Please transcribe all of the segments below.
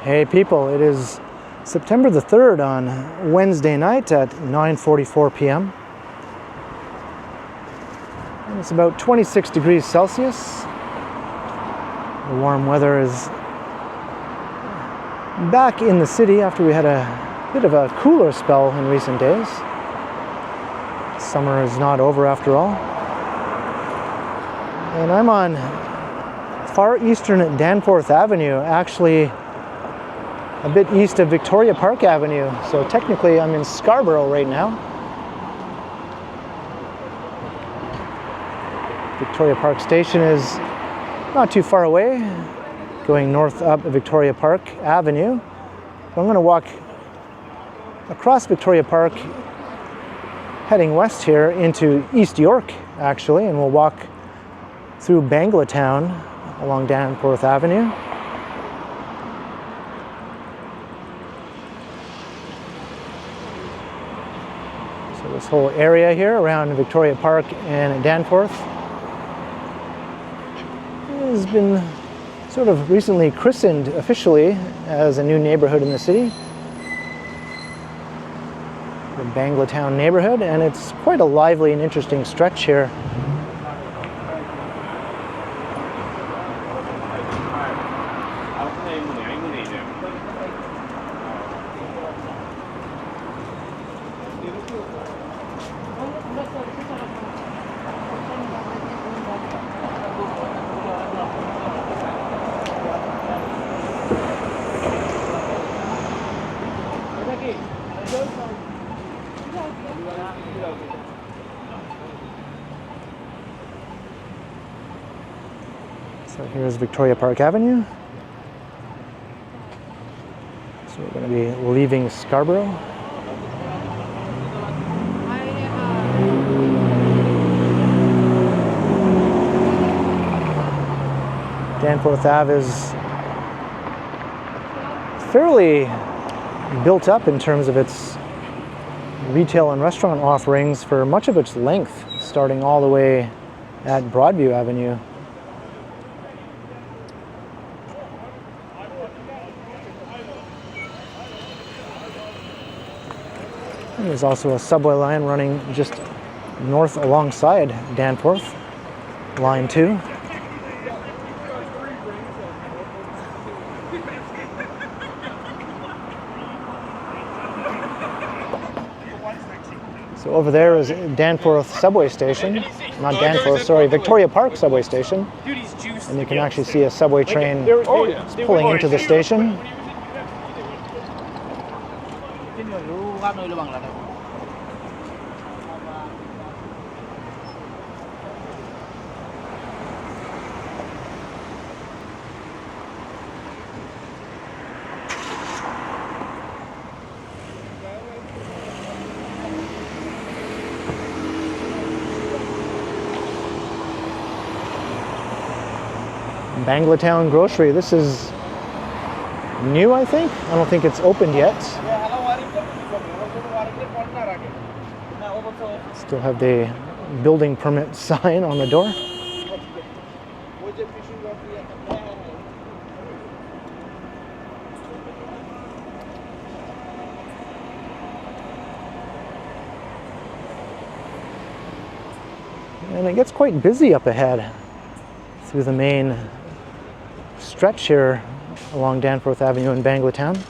Hey people, it is September the 3rd on Wednesday night at 9:44 p.m. And it's about 26 degrees Celsius. The warm weather is back in the city after we had a bit of a cooler spell in recent days. Summer is not over after all. And I'm on far eastern Danforth Avenue, actually a bit east of Victoria Park Avenue. So technically I'm in Scarborough right now. Victoria Park Station is not too far away, going north up Victoria Park Avenue. So I'm going to walk across Victoria Park, heading west here into East York actually, and we'll walk through Banglatown along Danforth Avenue. So this whole area here around Victoria Park and Danforth has been sort of recently christened officially as a new neighborhood in the city, the Banglatown neighborhood, and it's quite a lively and interesting stretch here. So here's Victoria Park Avenue. So we're going to be leaving Scarborough. Danforth Ave is fairly built up in terms of its retail and restaurant offerings for much of its length, starting all the way at Broadview Avenue. And there's also a subway line running just north alongside Danforth, Line 2. So over there is Danforth subway station, not Danforth, sorry, Victoria Park subway station. And you can actually see a subway train pulling into the station. Banglatown Grocery. This is new, I think. I don't think it's opened yet. Still have the building permit sign on the door. And it gets quite busy up ahead through the main stretch here along Danforth Avenue in Banglatown.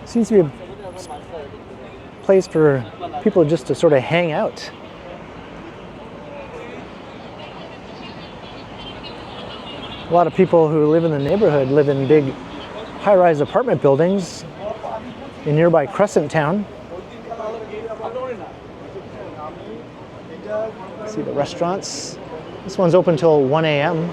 Seems to be a place for people just to sort of hang out. A lot of people who live in the neighborhood live in big high-rise apartment buildings in nearby Crescent Town. See the restaurants. This one's open till 1 a.m.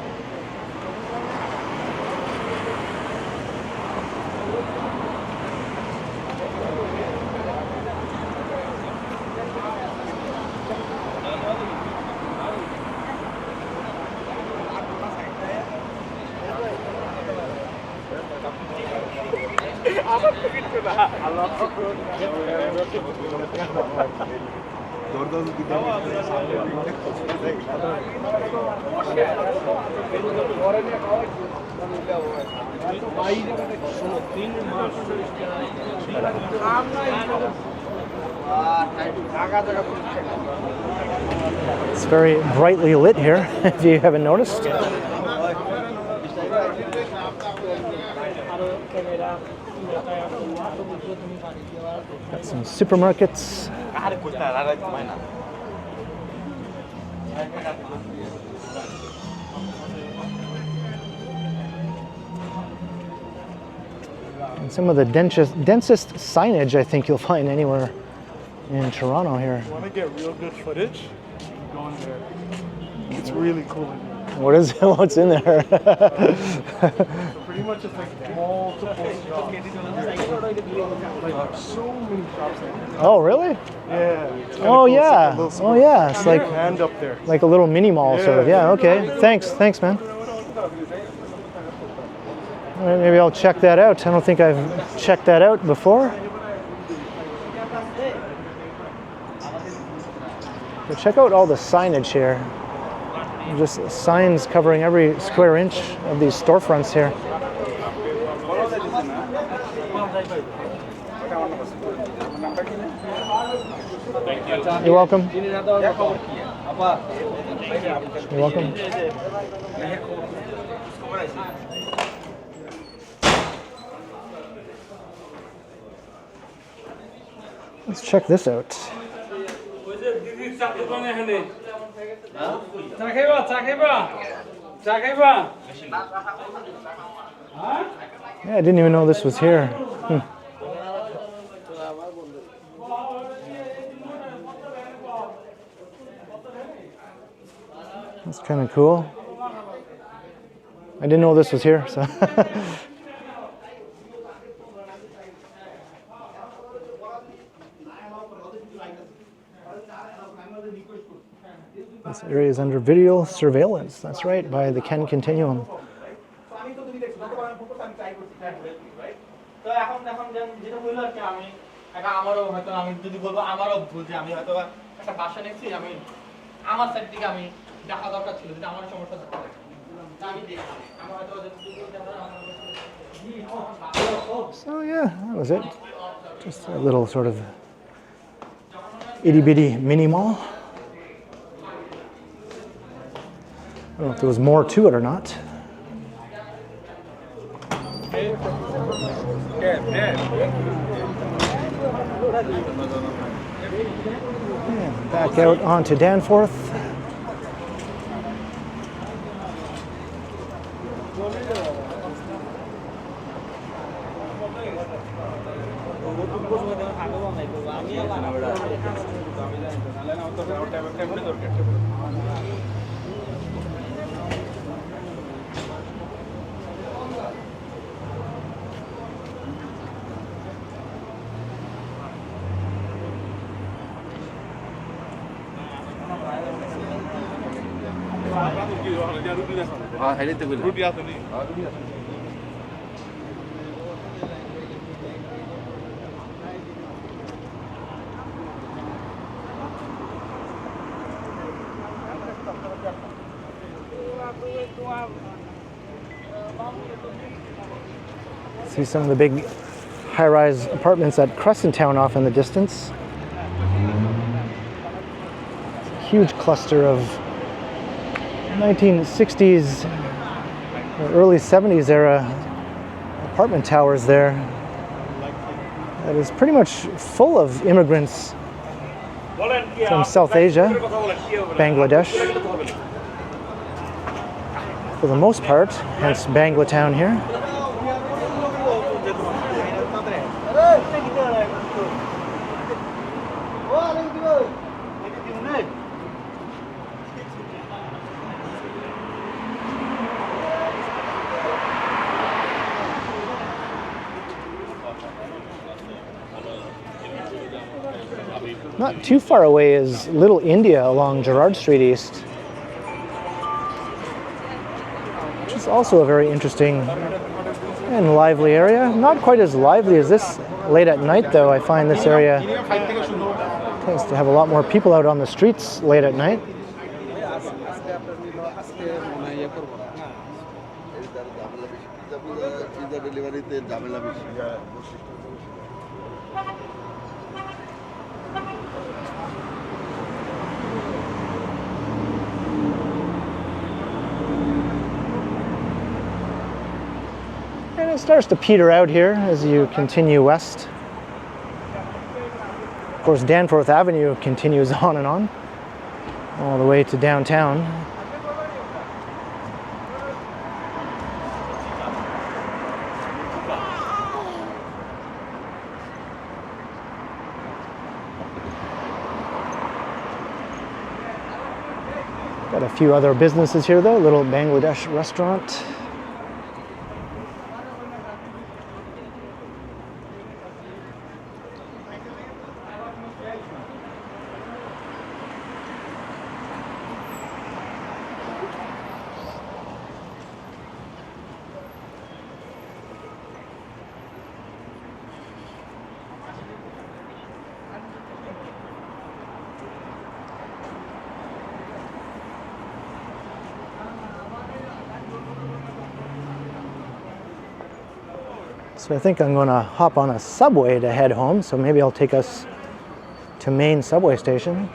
It's very brightly lit here, if you haven't noticed. Got some supermarkets. And some of the densest signage I think you'll find anywhere in Toronto here. Want to get real good footage? Go in there. It's really cool. What is it? What's in there? So pretty much it's like multiple shops. Like so many shops. Oh, really? Yeah. Oh, cool. yeah. It's like Oh, yeah. It's like hand up there. like a little mini mall, sort of. Yeah. Okay. Thanks, man. All right, maybe I'll check that out. I don't think I've checked that out before. But check out all the signage here. Just signs covering every square inch of these storefronts here. You're welcome. You're welcome. Let's check this out. Yeah, I didn't even know this was here. That's kind of cool. I didn't know this was here, so. This area is under video surveillance. That's right, by the Ken Continuum. So yeah, that was it. Just a little sort of itty bitty mini mall. I don't know if there was more to it or not. And back out onto Danforth. See some of the big high-rise apartments at Crescent Town off in the distance. Huge cluster of 1960s or early 70s era apartment towers there. That is pretty much full of immigrants from South Asia, Bangladesh, for the most part, hence Banglatown here. Not too far away is Little India along Gerrard Street East, which is also a very interesting and lively area. Not quite as lively as this late at night, though. I find this area tends to have a lot more people out on the streets late at night. And it starts to peter out here as you continue west. Of course, Danforth Avenue continues on and on, all the way to downtown. Got a few other businesses here though, a little Bangladesh restaurant. So I think I'm going to hop on a subway to head home, so maybe I'll take us to Main subway station.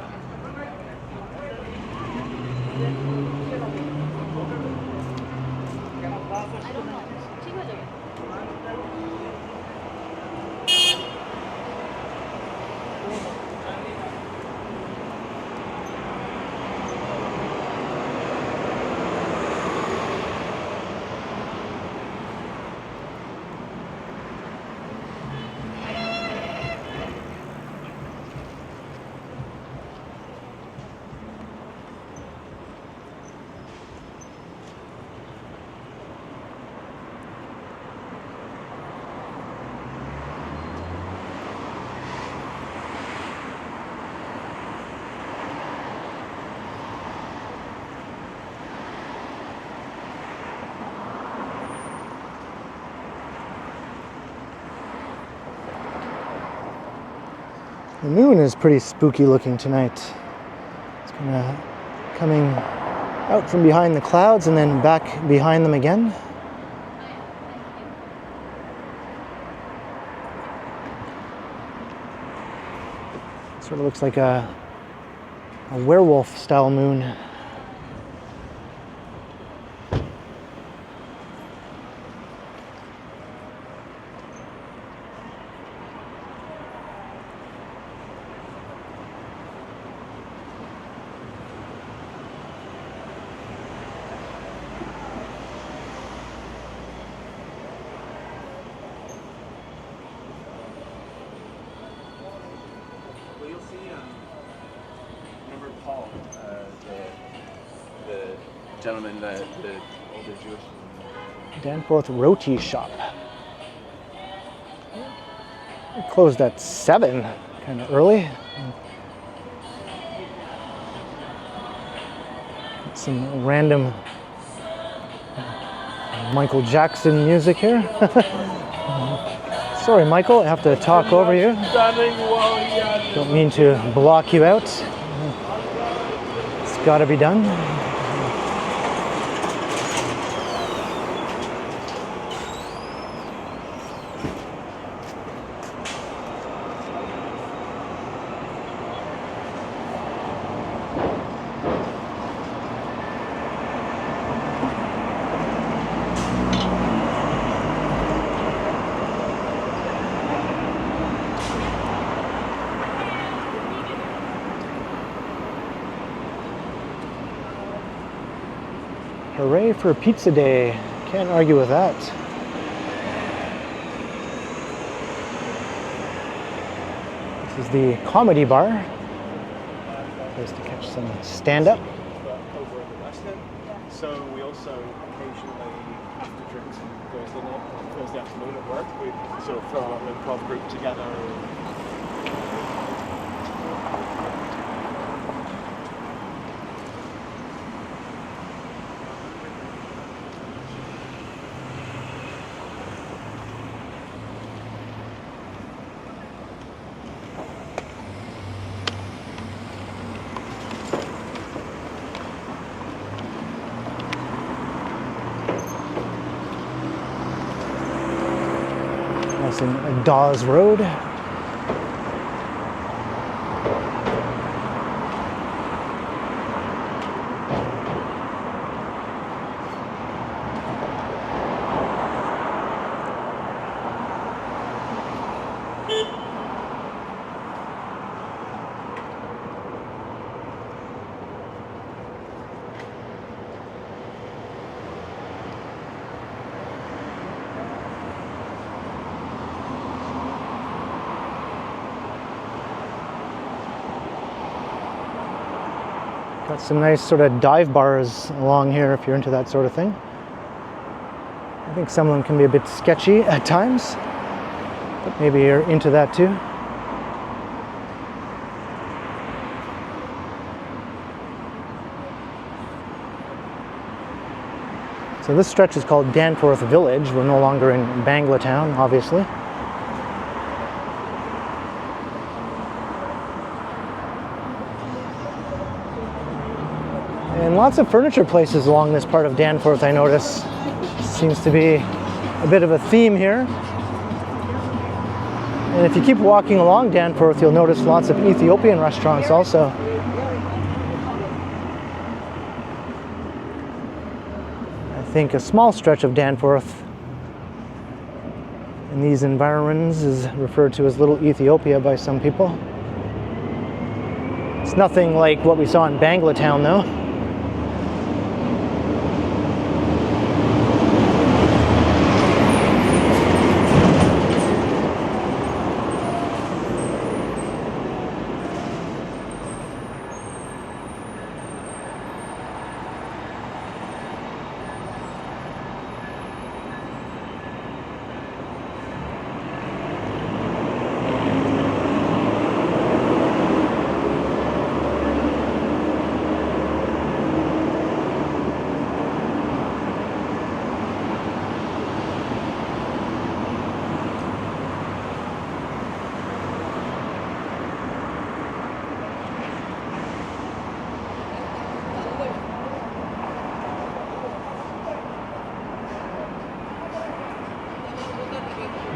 The moon is pretty spooky looking tonight. It's kind of coming out from behind the clouds and then back behind them again. Sort of looks like a werewolf style moon. Gentleman, the older Jewish. Danforth Roti Shop. It closed at 7, kind of early. Some random Michael Jackson music here. Sorry, Michael, I have to talk over you. Don't mean to block you out. It's got to be done. Hooray for Pizza Day. Can't argue with that. This is the Comedy Bar. Place to catch some stand-up. Over in the West End. So we also occasionally, after drinks and Thursday afternoon at work, we sort of throw an improv group together. crossing Dawes Road. Got some nice sort of dive bars along here if you're into that sort of thing. I think some of them can be a bit sketchy at times, but maybe you're into that too. So this stretch is called Danforth Village. We're no longer in Banglatown, obviously. And lots of furniture places along this part of Danforth, I notice. Seems to be a bit of a theme here. And if you keep walking along Danforth, you'll notice lots of Ethiopian restaurants also. I think a small stretch of Danforth in these environs is referred to as Little Ethiopia by some people. It's nothing like what we saw in Banglatown though.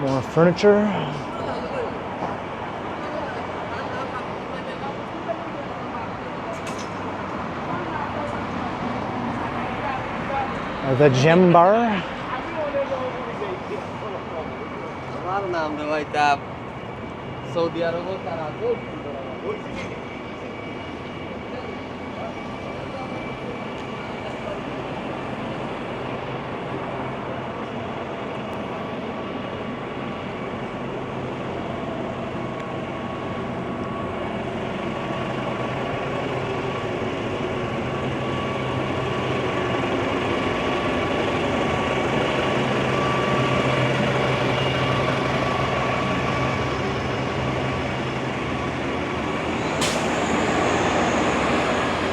More furniture. The gem bar.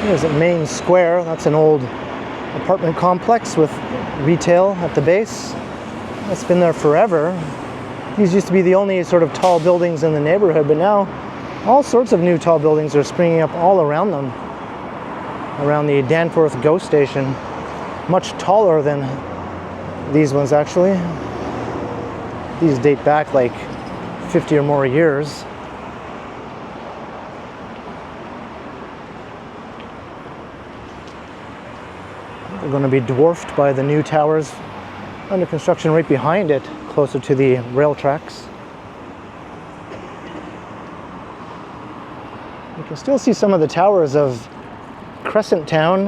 Here's a main square. That's an old apartment complex with retail at the base. That's been there forever. These used to be the only sort of tall buildings in the neighborhood, but now all sorts of new tall buildings are springing up all around them. Around the Danforth GO station. Much taller than these ones actually. These date back like 50 or more years. They're going to be dwarfed by the new towers under construction right behind it, closer to the rail tracks. You can still see some of the towers of Crescent Town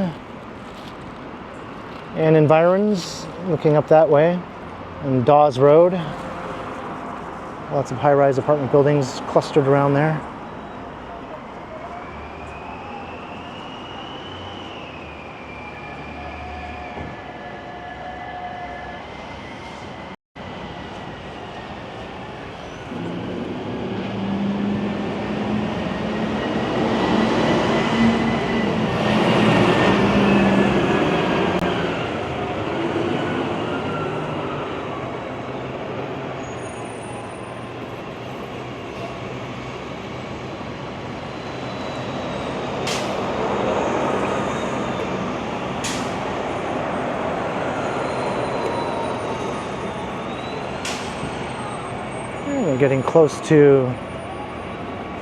and environs looking up that way, and Dawes Road. Lots of high-rise apartment buildings clustered around there. getting close to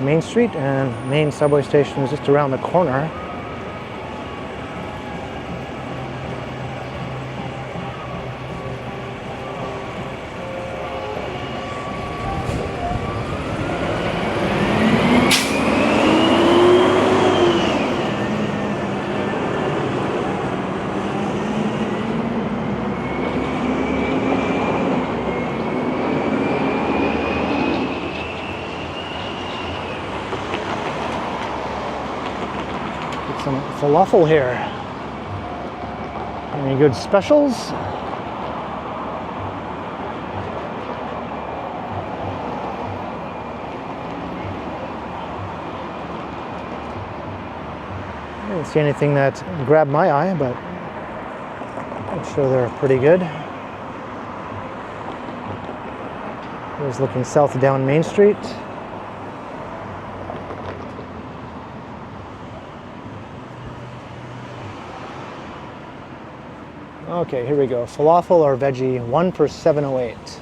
Main Street, and main subway station is just around the corner. Some falafel here. Any good specials? I didn't see anything that grabbed my eye, but I'm sure they're pretty good. Here's looking south down Main Street. Okay, here we go. Falafel or veggie, 1 for $7.08.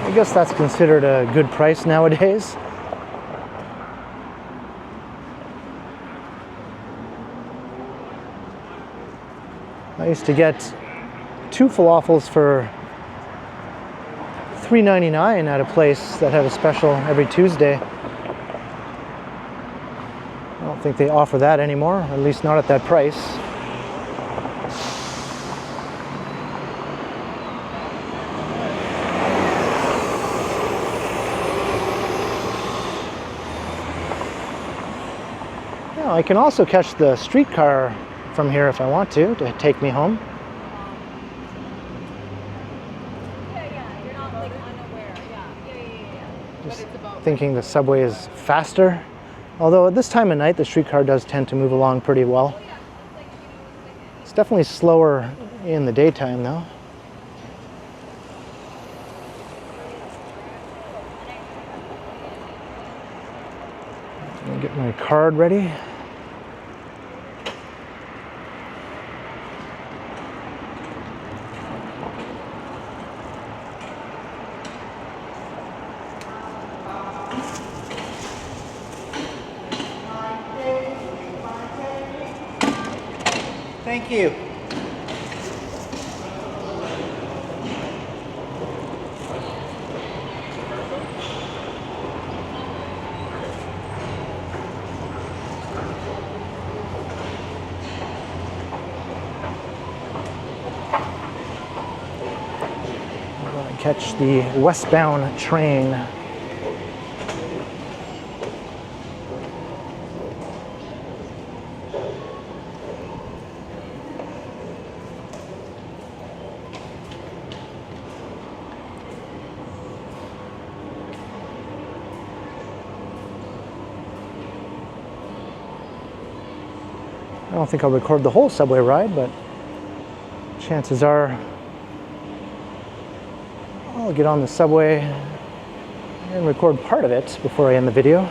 I guess that's considered a good price nowadays. I used to get 2 falafels for $3.99 at a place that had a special every Tuesday. I don't think they offer that anymore, at least not at that price. Now, I can also catch the streetcar from here if I want to take me home. Yeah, you're not like unaware. Yeah. Just thinking the subway is faster. Although at this time of night, the streetcar does tend to move along pretty well. It's definitely slower in the daytime, though. I'll get my card ready. Thank you. I'm going to catch the westbound train. I don't think I'll record the whole subway ride, but chances are I'll get on the subway and record part of it before I end the video.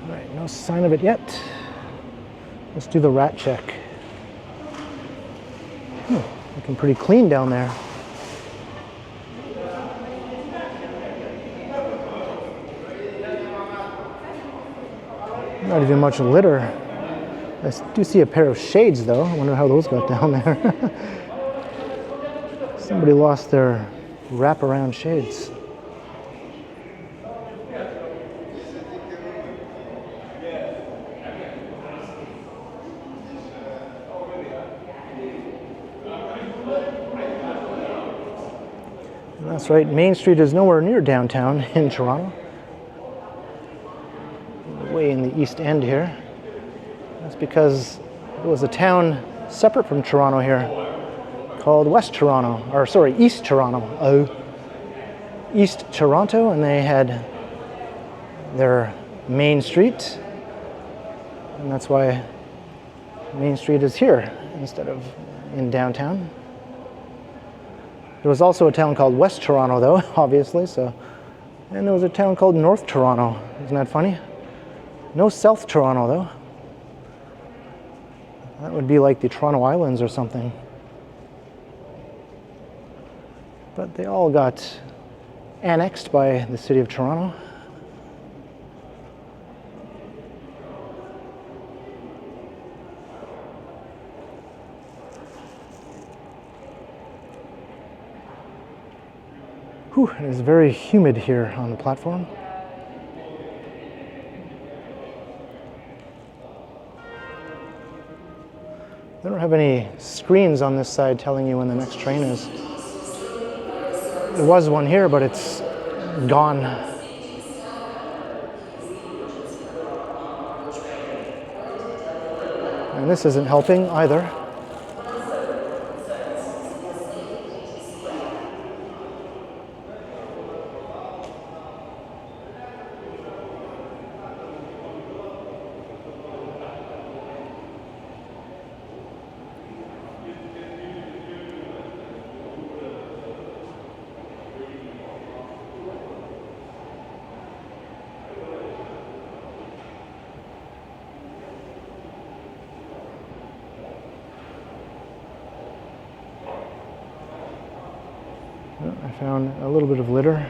All right, no sign of it yet. Let's do the rat check. Looking pretty clean down there. Not even much litter. I do see a pair of shades though. I wonder how those got down there. Somebody lost their wraparound shades. That's right, Main Street is nowhere near downtown in Toronto. Way in the East End here. That's because it was a town separate from Toronto here, called West Toronto, or sorry, East Toronto. East Toronto, and they had their main street, and that's why Main Street is here instead of in downtown. There was also a town called West Toronto, though, obviously, so. And there was a town called North Toronto. Isn't that funny? No South Toronto, though. That would be like the Toronto Islands or something. But they all got annexed by the city of Toronto. Whew, it is very humid here on the platform. They don't have any screens on this side telling you when the next train is. There was one here, but it's gone. And this isn't helping either. I found a little bit of litter.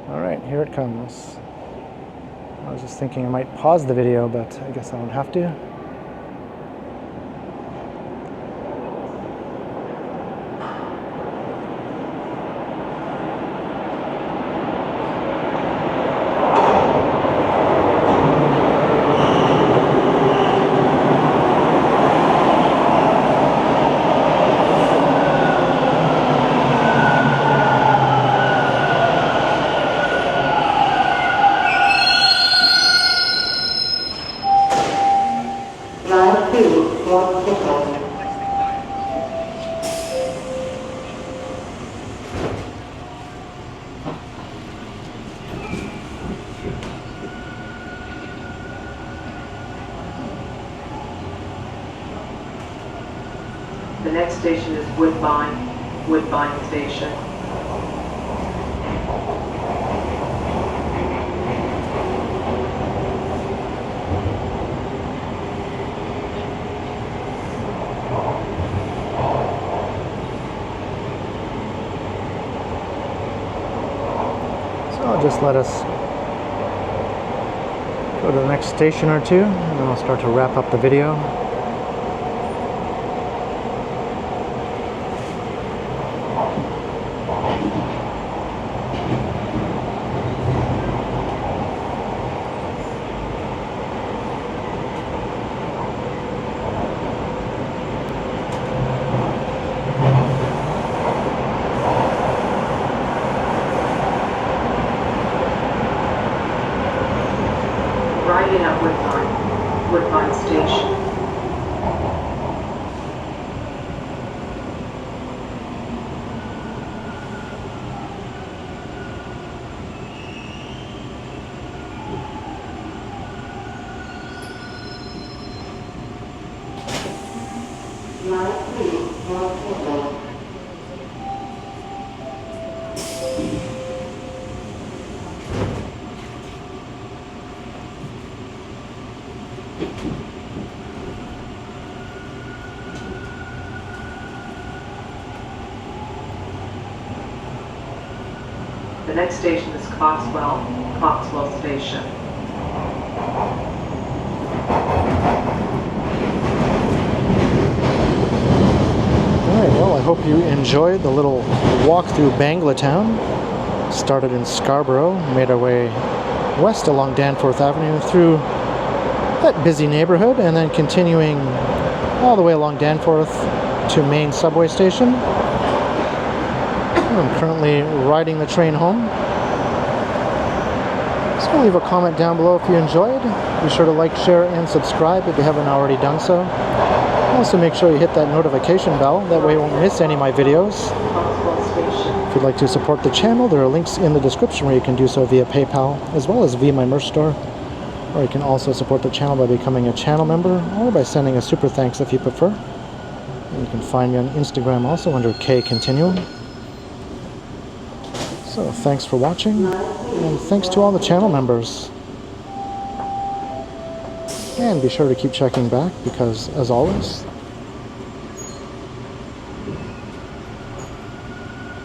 All right, here it comes. I was just thinking I might pause the video, but I guess I don't have to. The next station is Woodbine Station. So I'll just let us go to the next station or two, and then I'll start to wrap up the video. Riding at Woodbine Station. The next station is Coxwell Station. Alright, well, I hope you enjoyed the little walk through Banglatown. Started in Scarborough, made our way west along Danforth Avenue through that busy neighborhood and then continuing all the way along Danforth to Main subway station. I'm currently riding the train home. So leave a comment down below if you enjoyed. Be sure to like, share, and subscribe if you haven't already done so. Also make sure you hit that notification bell, that way you won't miss any of my videos. If you'd like to support the channel, there are links in the description where you can do so via PayPal, as well as via my merch store. Or you can also support the channel by becoming a channel member, or by sending a super thanks if you prefer. And you can find me on Instagram also under KContinuum. So thanks for watching, and thanks to all the channel members. And be sure to keep checking back, because as always,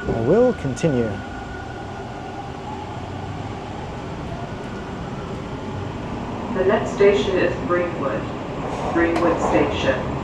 I will continue. The next station is Greenwood Station.